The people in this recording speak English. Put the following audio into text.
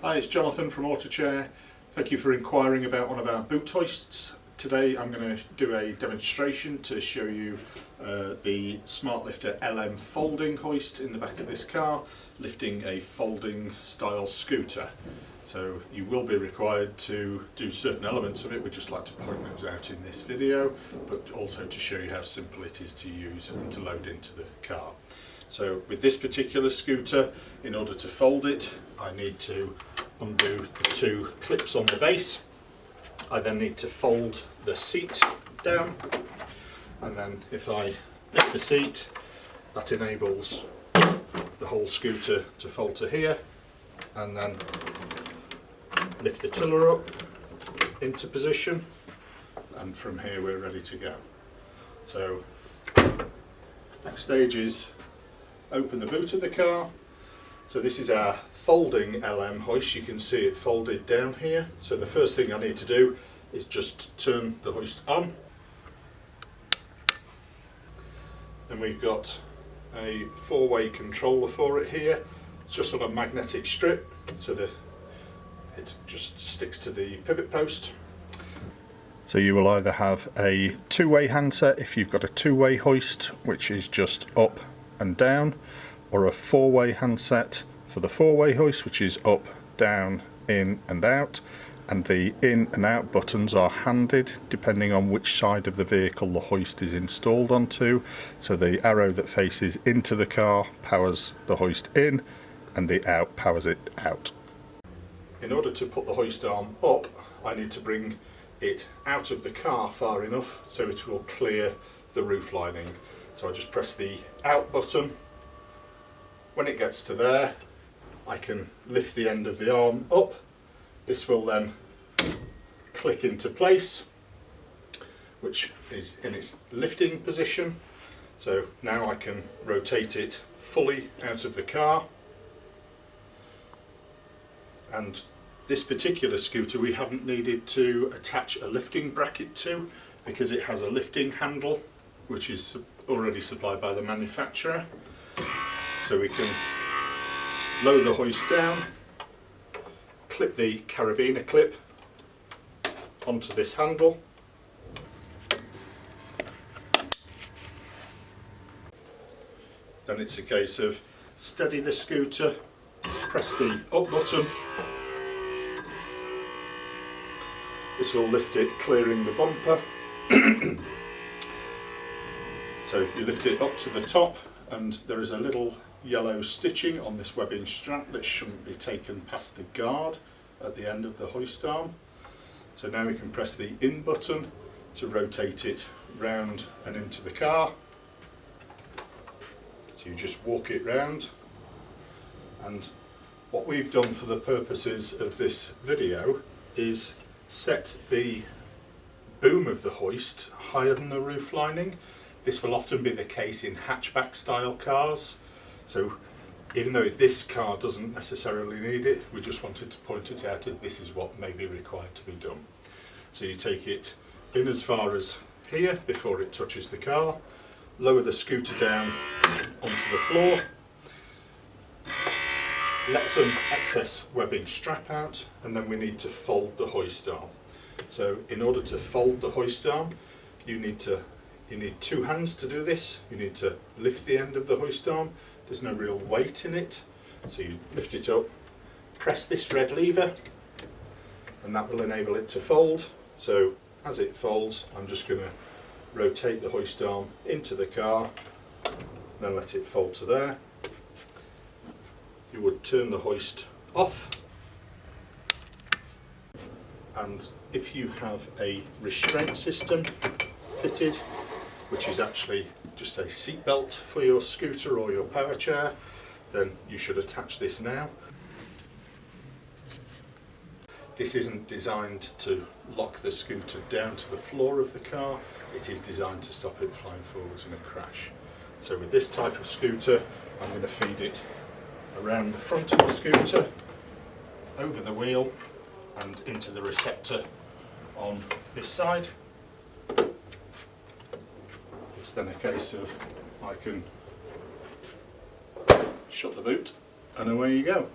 Hi, it's Jonathan from Autochair. Thank you for inquiring about one of our boot hoists. Today I'm going to do a demonstration to show you the Smart Lifter LM folding hoist in the back of this car, lifting a folding style scooter. So you will be required to do certain elements of it. We'd just like to point those out in this video, but also to show you how simple it is to use and to load into the car. So with this particular scooter, in order to fold it, I need to undo the two clips on the base. I then need to fold the seat down, and then if I lift the seat, that enables the whole scooter to fold to here, and then lift the tiller up into position, and from here we're ready to go. So next stage is open the boot of the car. So this is our folding LM hoist. You can see it folded down here. So the first thing I need to do is just turn the hoist on. Then we've got a four-way controller for it here. It's just on a magnetic strip, so it just sticks to the pivot post. So you will either have a two-way handset if you've got a two-way hoist, which is just up and down, or a four-way handset for the four-way hoist, which is up, down, in and out, and the in and out buttons are handed depending on which side of the vehicle the hoist is installed onto. So the arrow that faces into the car powers the hoist in, and the out powers it out. In order to put the hoist arm up, I need to bring it out of the car far enough so it will clear the roof lining. So I just press the out button. When it gets to there, I can lift the end of the arm up. This will then click into place, which is in its lifting position. So now I can rotate it fully out of the car. And this particular scooter we haven't needed to attach a lifting bracket to, because it has a lifting handle which is already supplied by the manufacturer. So we can lower the hoist down, clip the carabiner clip onto this handle, then it's a case of steady the scooter, press the up button. This will lift it, clearing the bumper. So you lift it up to the top, and there is a little yellow stitching on this webbing strap that shouldn't be taken past the guard at the end of the hoist arm. So now we can press the in button to rotate it round and into the car. So you just walk it round, and what we've done for the purposes of this video is set the boom of the hoist higher than the roof lining. This will often be the case in hatchback style cars. So even though this car doesn't necessarily need it, we just wanted to point it out that this is what may be required to be done. So you take it in as far as here before it touches the car, lower the scooter down onto the floor, let some excess webbing strap out, and then we need to fold the hoist arm. So in order to fold the hoist arm, you need two hands to do this. You need to lift the end of the hoist arm. There's no real weight in it, so you lift it up, press this red lever, and that will enable it to fold. So as it folds, I'm just going to rotate the hoist arm into the car, then let it fold to there. You would turn the hoist off, and if you have a restraint system fitted, which is actually just a seat belt for your scooter or your power chair, then you should attach this now. This isn't designed to lock the scooter down to the floor of the car, it is designed to stop it flying forwards in a crash. So with this type of scooter, I'm going to feed it around the front of the scooter, over the wheel and into the receptor on this side. It's then a case of I can shut the boot and away you go.